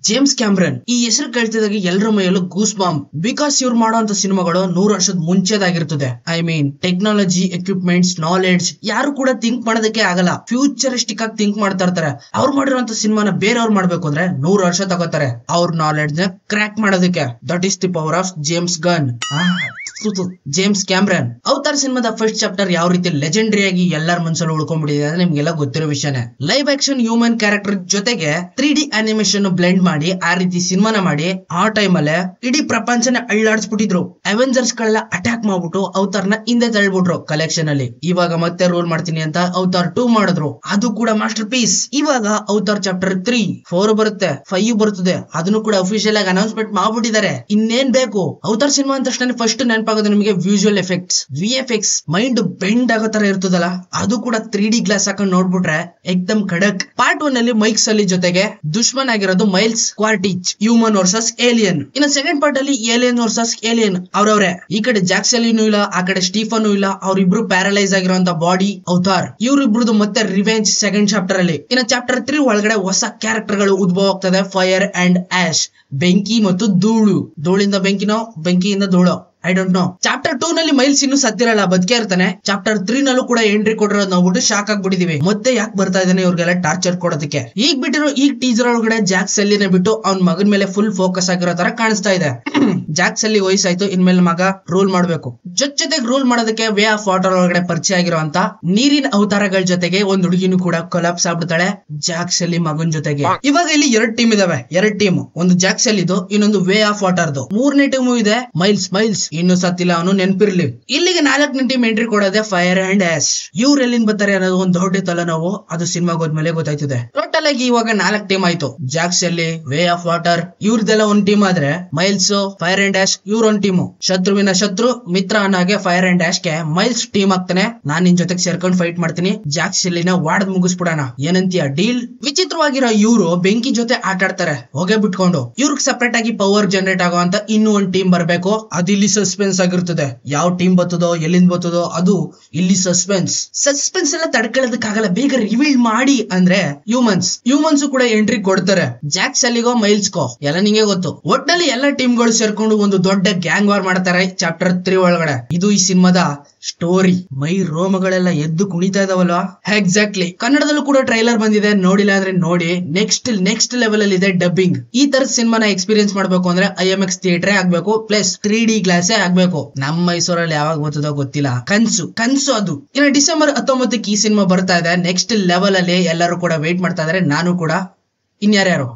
James Cameron ಈ ಹೆಸರು ಕೇಳ್ತಿದಾಗ ಎಲ್ಲರ ಮೈಯಲ್ಲೂ ಗೂಸ್ ಬಾಂಬ್. ಬಿಕಾಸ್ ಇವ್ರು ಮಾಡುವಂತ ಸಿನಿಮಾಗಳು 100 ವರ್ಷದ ಮುಂಚೆದಾಗಿರ್ತದೆ. I mean technology, equipments, knowledge ಯಾರು ಕೂಡ ಥಿಂಕ್ ಮಾಡೋದಕ್ಕೆ ಆಗಲ್ಲ. ಫ್ಯೂಚರಿಸ್ಟಿಕ್ ಆಗಿ ಥಿಂಕ್ ಮಾಡ್ತಾ ಇರ್ತಾರೆ. ಅವ್ರು ಮಾಡಿರುವಂತ ಸಿನಿಮಾನ ಬೇರೆಯವ್ರು ಮಾಡ್ಬೇಕು ಅಂದ್ರೆ 100 ವರ್ಷ ತಗೋತಾರೆ ಅವ್ರ ನಾಲೆಡ್ಜ್ ನ ಕ್ರ್ಯಾಕ್ ಮಾಡೋದಕ್ಕೆ. That is the power of James Cameron. Avatar ಸಿನಿಮಾದ ಫಸ್ಟ್ ಚಾಪ್ಟರ್ ಯಾವ ರೀತಿ ಲೆಜೆಂಡರಿ ಆಗಿ ಎಲ್ಲರ ಮನಸ್ಸಲ್ಲಿ ಉಳ್ಕೊಂಡ್ಬಿಟ್ಟಿದೆ ಅಂದ್ರೆ ನಿಮ್ಗೆಲ್ಲ ಗೊತ್ತಿರೋ ವಿಷಯನೇ. ಲೈವ್ ಆಕ್ಷನ್ ಹ್ಯೂಮನ್ ಕ್ಯಾರೆಕ್ಟರ್ ಜೊತೆಗೆ 3D ಅನಿಮೇಷನ್ ಬ್ಲೆಂಡ್ ಮಾಡಿ ಆ ರೀತಿ ಸಿನಿಮಾನ ಮಾಡಿ ಆ ಟೈಮ್ ಅಲ್ಲೇ ಇಡೀ ಪ್ರಪಂಚನ ಅಳ್ಳಾಡಿಸ್ಬಿಟ್ಟಿದ್ರು. ಅವೆಂಜರ್ಸ್ ಗಳೆಲ್ಲ ಅಟ್ಯಾಕ್ ಮಾಡ್ಬಿಟ್ಟು ಅವತಾರ್ನ ಹಿಂದೆ ತಳ್ಳಿಬಿಟ್ರು ಕಲೆಕ್ಷನ್ ಅಲ್ಲಿ. ಇವಾಗ ಮತ್ತೆ ರೋಲ್ ಮಾಡ್ತೀನಿ ಅಂತ ಅವತಾರ್ 2 ಮಾಡಿದ್ರು, ಅದು ಕೂಡ ಮಾಸ್ಟರ್ ಪೀಸ್. ಇವಾಗ ಅವತಾರ್ ಚಾಪ್ಟರ್ 3, 4 ಬರುತ್ತೆ, 5 ಬರ್ತದೆ. ಅದನ್ನು ಕೂಡ ಅಫಿಷಿಯಲ್ ಆಗಿ ಅನೌನ್ಸ್ಮೆಂಟ್ ಮಾಡ್ಬಿಟ್ಟಿದ್ದಾರೆ. ಇನ್ನೇನ್ ಬೇಕು? ಅವತಾರ್ ಸಿನಿಮಾ ಅಂತ ತಕ್ಷಣ ಫಸ್ಟ್ ನೆನಪಾಗೋದು ನಿಮಗೆ visual effects, VFX. Mind bend ಆಗೋ ತರ ಇರ್ತದಲ್ಲ, ಅದು ಕೂಡ 3D ಗ್ಲಾಸ್ ಹಾಕೊಂಡು ನೋಡ್ಬಿಟ್ರೆ ಎಕ್ದಮ್ ಖಡಕ್. ಪಾರ್ಟ್ 1 ಅಲ್ಲಿ ಮೈಕ್ ಸಲ್ಲಿ ಜೊತೆಗೆ ದುಶ್ಮನ್ ಆಗಿರೋದು ಮೈಲ್ಸ್ ಕ್ವಾರ್ಟಿಚ್, ಹ್ಯೂಮನ್ ವರ್ಸಸ್ ಏಲಿಯನ್. ಇನ್ನು ಸೆಕೆಂಡ್ ಪಾರ್ಟ್ ಅಲ್ಲಿ ಏಲಿಯನ್ ವರ್ಸಸ್ ಏಲಿಯನ್ ಅವ್ರವ್ರೆ. ಈ ಕಡೆ ಜಾಕ್ಸೆಲಿನೂ ಇಲ್ಲ, ಆ ಕಡೆ ಸ್ಟೀಫನ್ ಇಲ್ಲ. ಅವ್ರಿಬ್ರು ಪ್ಯಾರಲೈಸ್ ಆಗಿರುವಂತ ಬಾಡಿ ಅವತಾರ್. ಇವ್ರಿಬ್ರದ್ದು ಮತ್ತೆ ರಿವೆಂಜ್ ಸೆಕೆಂಡ್ ಚಾಪ್ಟರ್ ಅಲ್ಲಿ. ಇನ್ನು ಚಾಪ್ಟರ್ 3 ಒಳಗಡೆ ಹೊಸ ಕ್ಯಾರೆಕ್ಟರ್ ಗಳು ಉದ್ಭವ ಆಗ್ತದೆ. ಫೈರ್ ಅಂಡ್ ಆಶ್, ಬೆಂಕಿ ಮತ್ತು ಧೂಳು. ಧೂಳಿಂದ ಬೆಂಕಿನೋ, ಬೆಂಕಿಯಿಂದ ಧೂಳೋ, ಐ ಡೋಂಟ್ ನೋ. ಚಾಪ್ಟರ್ 2 ನಲ್ಲಿ ಮೈಲ್ಸ್ ಇನ್ನು ಸತ್ತಿರಲ್ಲ, ಬದುಕೇ ಇರ್ತಾನೆ. ಚಾಪ್ಟರ್ 3 ನಲ್ಲೂ ಕೂಡ ಎಂಟ್ರಿ ಕೊಟ್ಟಿರೋದು ನೋಡ್ಬಿಟ್ಟು ಶಾಕ್ ಆಗ್ಬಿಟ್ಟಿದೀವಿ. ಮತ್ತೆ ಯಾಕೆ ಬರ್ತಾ ಇದ್ದಾನೆ ಇವ್ರಿಗೆಲ್ಲ ಟಾರ್ಚರ್ ಕೊಡೋದಕ್ಕೆ. ಈಗ ಬಿಟ್ಟಿರೋ ಈ ಟೀಸರ್ ಒಳಗಡೆ ಜಾಕ್ ಸೆಲ್ಲಿನ ಬಿಟ್ಟು ಅವ್ನ ಮಗನ ಮೇಲೆ ಫುಲ್ ಫೋಕಸ್ ಆಗಿರೋ ತರ ಕಾಣಿಸ್ತಾ ಇದೆ. ಜಾಕ್ ಸೆಲ್ಲಿ ವಯಸ್ಸಾಯ್ತು, ಇನ್ಮೇಲೆ ಮಗ ರೂಲ್ ಮಾಡ್ಬೇಕು. ಜೊತೆಗೆ ರೂಲ್ ಮಾಡೋದಕ್ಕೆ ವೇ ಆಫ್ ವಾಟರ್ ಒಳಗಡೆ ಪರಿಚಯ ಆಗಿರುವಂತ ನೀರಿನ ಅವತಾರಗಳ ಜೊತೆಗೆ ಒಂದ್ ಹುಡುಗಿನೂ ಕೂಡ ಕೊಲಾಪ್ಸ್ ಆಗ್ಬಿಡ್ತಾಳೆ ಜಾಕ್ ಸೆಲ್ಲಿ ಮಗನ್ ಜೊತೆಗೆ. ಇವಾಗ ಇಲ್ಲಿ 2 ಟೀಮ್ ಇದಾವೆ, 2 ಟೀಮ್. ಒಂದು ಜಾಕ್ ಸೆಲ್ಲಿದು, ಇನ್ನೊಂದು ವೇ ಆಫ್ ವಾಟರ್ದು. 3ನೇ ಟೀಮ್ ಇದೆ ಮೈಲ್ಸ್. ಇನ್ನು ಸತ್ತಿಲ್ಲ, ಅವನು ನೆನ್ಪಿರ್ಲಿ. ಇಲ್ಲಿಗೆ 4ನೇ ಟೀಮ್ ಎಂಟ್ರಿ ಕೊಡೋದೆ ಫೈರ್ ಅಂಡ್ ಆಶ್. ಇವ್ರು ಎಲ್ಲಿಂದ ಬರ್ತಾರೆ ಅನ್ನೋದು ಒಂದ್ ದೊಡ್ಡ ತಲೆನೋವು. ಅದು ಸಿನಿಮಾಗ ಹೋದ್ಮೇಲೆ ಗೊತ್ತಾಯ್ತದೆ. ಟೋಟಲ್ ಆಗಿ ಇವಾಗ 4 ಟೀಮ್ ಆಯ್ತು. Jake Sully, way of water ಇವ್ರದೆಲ್ಲ ಒಂದ್ ಟೀಮ್ ಆದ್ರೆ, ಮೈಲ್ಸ್, ಫೈರ್ ಅಂಡ್ ಆಶ್ ಇವ್ರ ಒಂದ್ ಟೀಮು. ಶತ್ರುವಿನ ಶತ್ರು ಮಿತ್ರ ಅನ್ನೋಗೆ ಫೈರ್ ಅಂಡ್ ಆಶ್ ಗೆ ಮೈಲ್ಸ್ ಟೀಮ್ ಆಗ್ತಾನೆ. ನಾನ್ ನಿನ್ ಜೊತೆಗೆ ಸೇರ್ಕೊಂಡು ಫೈಟ್ ಮಾಡ್ತೀನಿ, ಜಾಕ್ ಸೆಲ್ಲಿನ ವಾಡದ್ ಮುಗಿಸ್ಬಿಡೋಣ, ಏನಂತೀಯ ಡೀಲ್? ವಿಚಿತ್ರವಾಗಿರೋ ಇವ್ರು ಬೆಂಕಿ ಜೊತೆ ಆಟ ಆಡ್ತಾರೆ ಹೊಗೆ ಬಿಟ್ಕೊಂಡು. ಇವ್ರಿಗೆ ಸಪರೇಟ್ ಆಗಿ ಪವರ್ ಜನರೇಟ್ ಆಗುವಂತ ಇನ್ನೂ ಒಂದ್ ಟೀಮ್ ಬರ್ಬೇಕು. ಅದು ಇಲ್ಲಿ ಸಸ್ಪೆನ್ಸ್ ಆಗಿರ್ತದೆ. ಯಾವ ಟೀಮ್ ಬರ್ತದೋ, ಎಲ್ಲಿಂದ ಬರ್ತದೋ, ಅದು ಇಲ್ಲಿ ಸಸ್ಪೆನ್ಸ್ ಎಲ್ಲ ತಡ್ಕೊಳ್ಳೋದಕ್ಕಾಗಲ್ಲ. ಬೇಗ ರಿವೀಲ್ ಮಾಡಿ ಅಂದ್ರೆ ಹ್ಯೂಮನ್ಸ್ ಕೂಡ ಎಂಟ್ರಿ ಕೊಡ್ತಾರೆ. ಜಾಕ್ ಸೆಲ್ಲಿಗೋ ಮೈಲ್ಸ್ಗೋ ಎಲ್ಲ ನಿಂಗೆ ಗೊತ್ತು. ಒಟ್ಟಲ್ಲಿ ಎಲ್ಲ ಟೀಮ್ ಗಳು ಸೇರ್ಕೊಂಡು ಒಂದು ದೊಡ್ಡ ಗ್ಯಾಂಗ್ ವಾರ್ ಮಾಡ್ತಾರೆ ಚಾಪ್ಟರ್ 3 ಒಳಗಡೆ. ಇದು ಈ ಸಿನಿಮಾದ ಸ್ಟೋರಿ. ಮೈ ರೋಮಗಳೆಲ್ಲ ಎದ್ದು ಕುಣಿತಾ ಇದಾವಲ್ವಾ? ಎಕ್ಸಾಕ್ಟ್ಲಿ. ಕನ್ನಡದಲ್ಲೂ ಕೂಡ ಟ್ರೈಲರ್ ಬಂದಿದೆ, ನೋಡಿಲ್ಲ ಅಂದ್ರೆ ನೋಡಿ. ನೆಕ್ಸ್ಟ್ ಲೆವೆಲ್ ಅಲ್ಲಿ ಇದೆ ಡಬ್ಬಿಂಗ್. ಈ ತರದ ಸಿನಿಮಾನ ಎಕ್ಸ್ಪೀರಿಯನ್ಸ್ ಮಾಡ್ಬೇಕು ಅಂದ್ರೆ IMAX ಥಿಯೇಟರ್ ಆಗ್ಬೇಕು, ಪ್ಲಸ್ 3D ಗ್ಲಾಸೇ ಆಗ್ಬೇಕು. ನಮ್ಮ ಮೈಸೂರಲ್ಲಿ ಯಾವಾಗ ಬರ್ತದೋ ಗೊತ್ತಿಲ್ಲ. ಕನ್ಸು ಅದು. ಇನ್ನು ಡಿಸೆಂಬರ್ 19ಕ್ಕೆ ಈ ಸಿನಿಮಾ ಬರ್ತಾ ಇದೆ. ನೆಕ್ಸ್ಟ್ ಲೆವೆಲ್ ಅಲ್ಲಿ ಎಲ್ಲರೂ ಕೂಡ ವೇಟ್ ಮಾಡ್ತಾ ಇದಾರೆ, ನಾನು ಕೂಡ. ಇನ್ಯಾರ್ಯಾರು